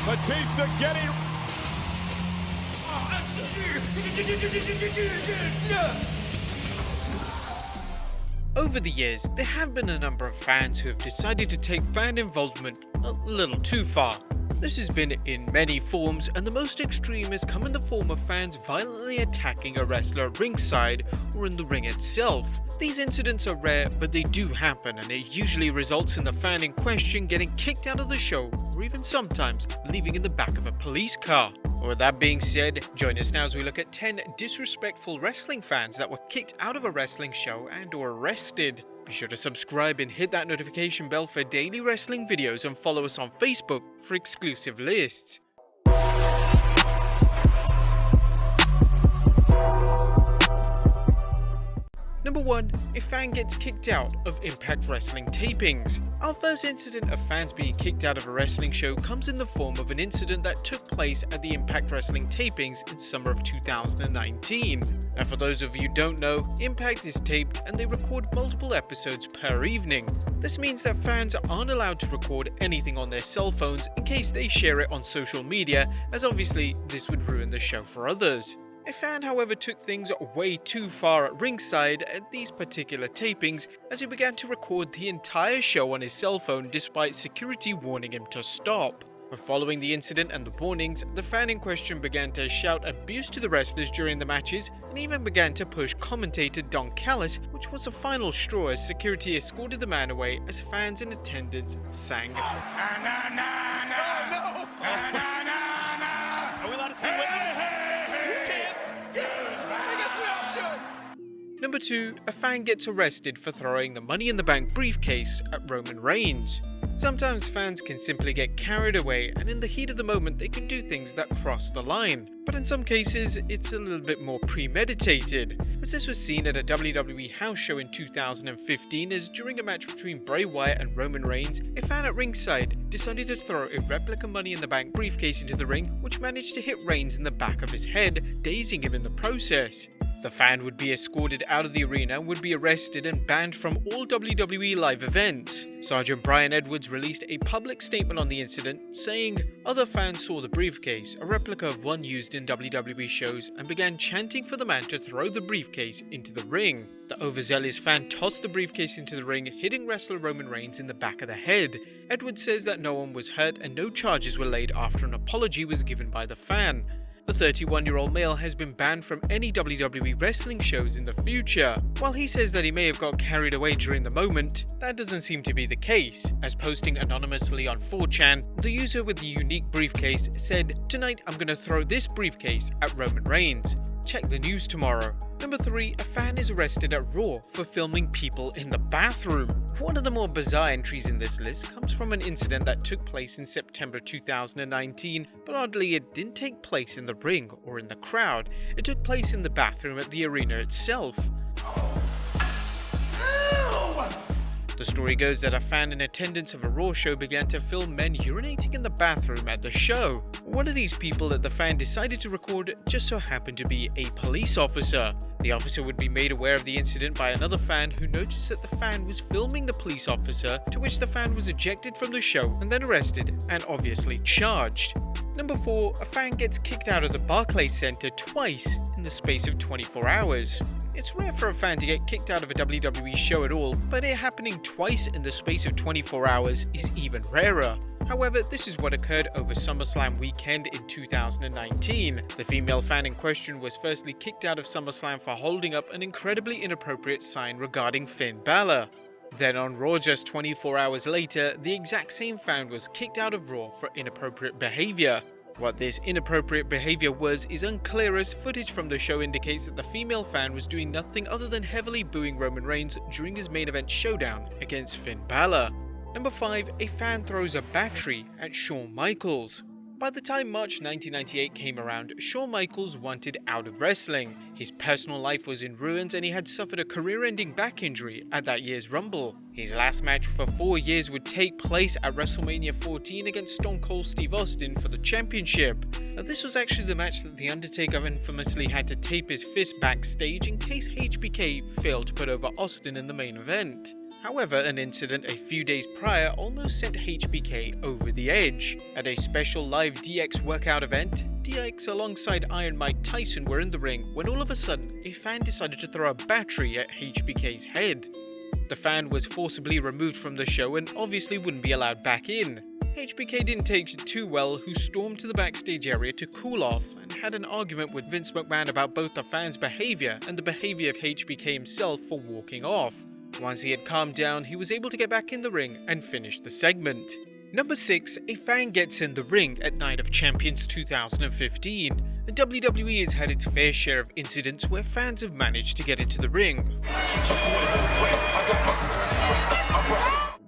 Batista getting... Over the years, there have been a number of fans who have decided to take fan involvement a little too far. This has been in many forms, and the most extreme has come in the form of fans violently attacking a wrestler ringside or in the ring itself. These incidents are rare, but they do happen, and it usually results in the fan in question getting kicked out of the show, or even sometimes leaving in the back of a police car. With that being said, join us now as we look at 10 disrespectful wrestling fans that were kicked out of a wrestling show and or arrested. Be sure to subscribe and hit that notification bell for daily wrestling videos, and follow us on Facebook for exclusive lists. Number 1. A fan gets kicked out of Impact Wrestling tapings. Our first incident of fans being kicked out of a wrestling show comes in the form of an incident that took place at the Impact Wrestling tapings in summer of 2019. Now, for those of you who don't know, Impact is taped and they record multiple episodes per evening. This means that fans aren't allowed to record anything on their cell phones in case they share it on social media, as obviously this would ruin the show for others. A fan, however, took things way too far at ringside at these particular tapings, as he began to record the entire show on his cell phone despite security warning him to stop. Following the incident and the warnings, the fan in question began to shout abuse to the wrestlers during the matches, and even began to push commentator Don Callis, which was the final straw as security escorted the man away as fans in attendance sang. Number 2. A fan gets arrested for throwing the Money in the Bank briefcase at Roman Reigns. Sometimes fans can simply get carried away, and in the heat of the moment they can do things that cross the line. But in some cases, it's a little bit more premeditated, as this was seen at a WWE house show in 2015, as during a match between Bray Wyatt and Roman Reigns, a fan at ringside decided to throw a replica Money in the Bank briefcase into the ring, which managed to hit Reigns in the back of his head, dazing him in the process. The fan would be escorted out of the arena and would be arrested and banned from all WWE live events. Sergeant Brian Edwards released a public statement on the incident, saying, "Other fans saw the briefcase, a replica of one used in WWE shows, and began chanting for the man to throw the briefcase into the ring. The overzealous fan tossed the briefcase into the ring, hitting wrestler Roman Reigns in the back of the head." Edwards says that no one was hurt and no charges were laid after an apology was given by the fan. The 31-year-old male has been banned from any WWE wrestling shows in the future. While he says that he may have got carried away during the moment, that doesn't seem to be the case, as posting anonymously on 4chan, the user with the unique briefcase said, "Tonight I'm gonna throw this briefcase at Roman Reigns. Check the news tomorrow." Number 3. A fan is arrested at Raw for filming people in the bathroom. One of the more bizarre entries in this list comes from an incident that took place in September 2019, but oddly it didn't take place in the ring or in the crowd. It took place in the bathroom at the arena itself. The story goes that a fan in attendance of a Raw show began to film men urinating in the bathroom at the show. One of these people that the fan decided to record just so happened to be a police officer. The officer would be made aware of the incident by another fan who noticed that the fan was filming the police officer, to which the fan was ejected from the show and then arrested and obviously charged. Number 4. A fan gets kicked out of the Barclays Center twice in the space of 24 hours. It's rare for a fan to get kicked out of a WWE show at all, but it happening twice in the space of 24 hours is even rarer. However, this is what occurred over SummerSlam weekend in 2019. The female fan in question was firstly kicked out of SummerSlam for holding up an incredibly inappropriate sign regarding Finn Balor. Then on Raw just 24 hours later, the exact same fan was kicked out of Raw for inappropriate behavior. What this inappropriate behavior was is unclear, as footage from the show indicates that the female fan was doing nothing other than heavily booing Roman Reigns during his main event showdown against Finn Balor. Number 5. A fan throws a battery at Shawn Michaels. By the time March 1998 came around, Shawn Michaels wanted out of wrestling. His personal life was in ruins and he had suffered a career-ending back injury at that year's Rumble. His last match for 4 years would take place at WrestleMania 14 against Stone Cold Steve Austin for the championship. Now, this was actually the match that The Undertaker infamously had to tape his fist backstage in case HBK failed to put over Austin in the main event. However, an incident a few days prior almost sent HBK over the edge. At a special live DX workout event, DX alongside Iron Mike Tyson were in the ring when all of a sudden a fan decided to throw a battery at HBK's head. The fan was forcibly removed from the show and obviously wouldn't be allowed back in. HBK didn't take it too well, who stormed to the backstage area to cool off and had an argument with Vince McMahon about both the fans' behavior and the behavior of HBK himself for walking off. Once he had calmed down, he was able to get back in the ring and finish the segment. Number 6, a fan gets in the ring at Night of Champions 2015. And WWE has had its fair share of incidents where fans have managed to get into the ring.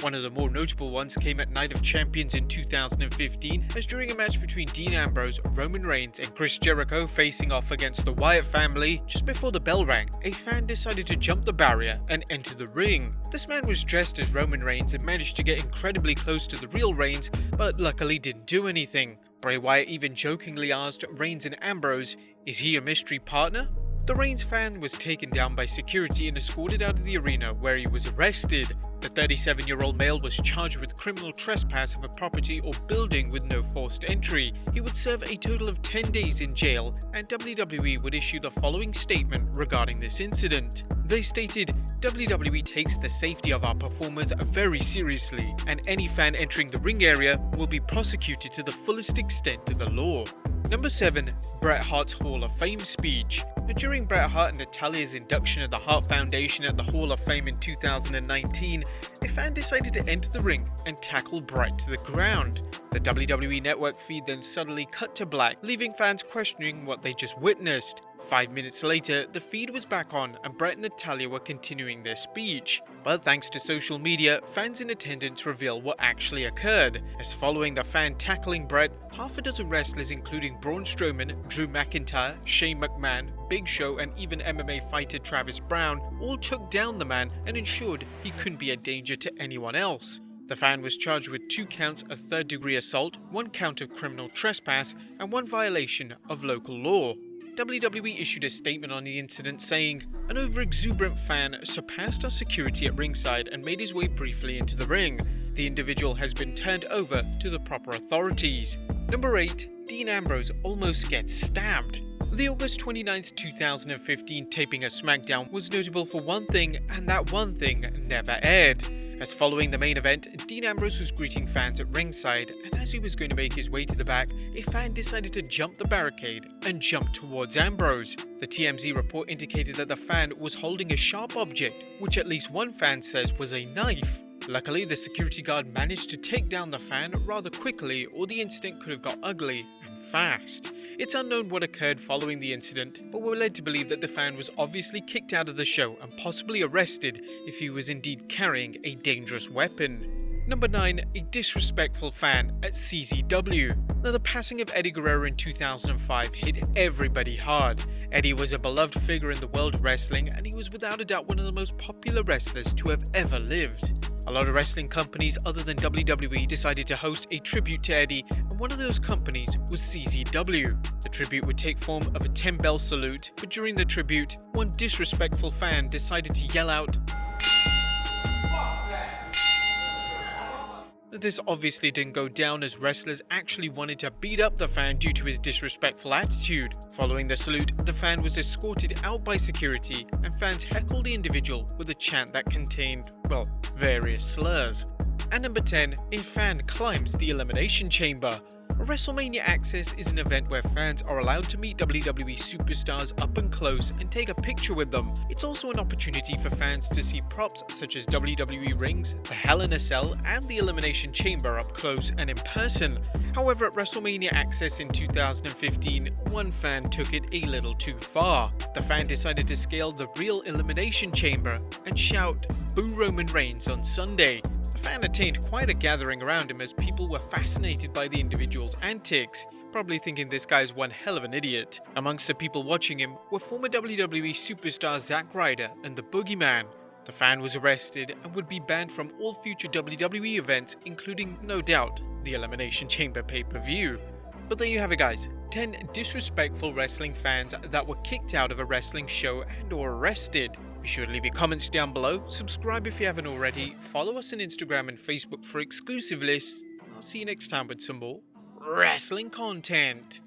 One of the more notable ones came at Night of Champions in 2015, as during a match between Dean Ambrose, Roman Reigns and Chris Jericho facing off against the Wyatt family, just before the bell rang, a fan decided to jump the barrier and enter the ring. This man was dressed as Roman Reigns and managed to get incredibly close to the real Reigns, but luckily didn't do anything. Bray Wyatt even jokingly asked Reigns and Ambrose, "Is he a mystery partner?" The Reigns fan was taken down by security and escorted out of the arena, where he was arrested. The 37-year-old male was charged with criminal trespass of a property or building with no forced entry. He would serve a total of 10 days in jail, and WWE would issue the following statement regarding this incident. They stated, "WWE takes the safety of our performers very seriously, and any fan entering the ring area will be prosecuted to the fullest extent of the law." Number 7, Bret Hart's Hall of Fame speech. During Bret Hart and Natalya's induction at the Hart Foundation at the Hall of Fame in 2019, a fan decided to enter the ring and tackle Bret to the ground. The WWE Network feed then suddenly cut to black, leaving fans questioning what they just witnessed. 5 minutes later, the feed was back on and Bret and Natalya were continuing their speech. But thanks to social media, fans in attendance reveal what actually occurred, as following the fan tackling Bret, half a dozen wrestlers including Braun Strowman, Drew McIntyre, Shane McMahon, Big Show and even MMA fighter Travis Brown all took down the man and ensured he couldn't be a danger to anyone else. The fan was charged with 2 counts of third-degree assault, 1 count of criminal trespass, and 1 violation of local law. WWE issued a statement on the incident saying, "An over-exuberant fan surpassed our security at ringside and made his way briefly into the ring. The individual has been turned over to the proper authorities." Number 8, Dean Ambrose almost gets stabbed. The August 29th, 2015 taping of SmackDown was notable for one thing, and that one thing never aired. As following the main event, Dean Ambrose was greeting fans at ringside, and as he was going to make his way to the back, a fan decided to jump the barricade and jump towards Ambrose. The TMZ report indicated that the fan was holding a sharp object, which at least one fan says was a knife. Luckily, the security guard managed to take down the fan rather quickly, or the incident could have got ugly and fast. It's unknown what occurred following the incident, but we're led to believe that the fan was obviously kicked out of the show and possibly arrested if he was indeed carrying a dangerous weapon. Number 9, a disrespectful fan at CZW. Now, the passing of Eddie Guerrero in 2005 hit everybody hard. Eddie was a beloved figure in the world of wrestling, and he was without a doubt one of the most popular wrestlers to have ever lived. A lot of wrestling companies other than WWE decided to host a tribute to Eddie, and one of those companies was CZW. The tribute would take form of a 10-bell salute, but during the tribute, one disrespectful fan decided to yell out, This obviously didn't go down, as wrestlers actually wanted to beat up the fan due to his disrespectful attitude. Following the salute, the fan was escorted out by security, and fans heckled the individual with a chant that contained, well, various slurs. And number 10, a fan climbs the Elimination Chamber. WrestleMania Access is an event where fans are allowed to meet WWE superstars up and close and take a picture with them. It's also an opportunity for fans to see props such as WWE rings, the Hell in a Cell, and the Elimination Chamber up close and in person. However, at WrestleMania Access in 2015, one fan took it a little too far. The fan decided to scale the real Elimination Chamber and shout, "Boo Roman Reigns" on Sunday. The fan attained quite a gathering around him, as people were fascinated by the individual's antics, probably thinking this guy's one hell of an idiot. Amongst the people watching him were former WWE superstar Zack Ryder and the Boogeyman. The fan was arrested and would be banned from all future WWE events, including, no doubt, the Elimination Chamber pay-per-view. But there you have it, guys. 10 disrespectful wrestling fans that were kicked out of a wrestling show and or arrested. Be sure to leave your comments down below, subscribe if you haven't already, follow us on Instagram and Facebook for exclusive lists. I'll see you next time with some more wrestling content.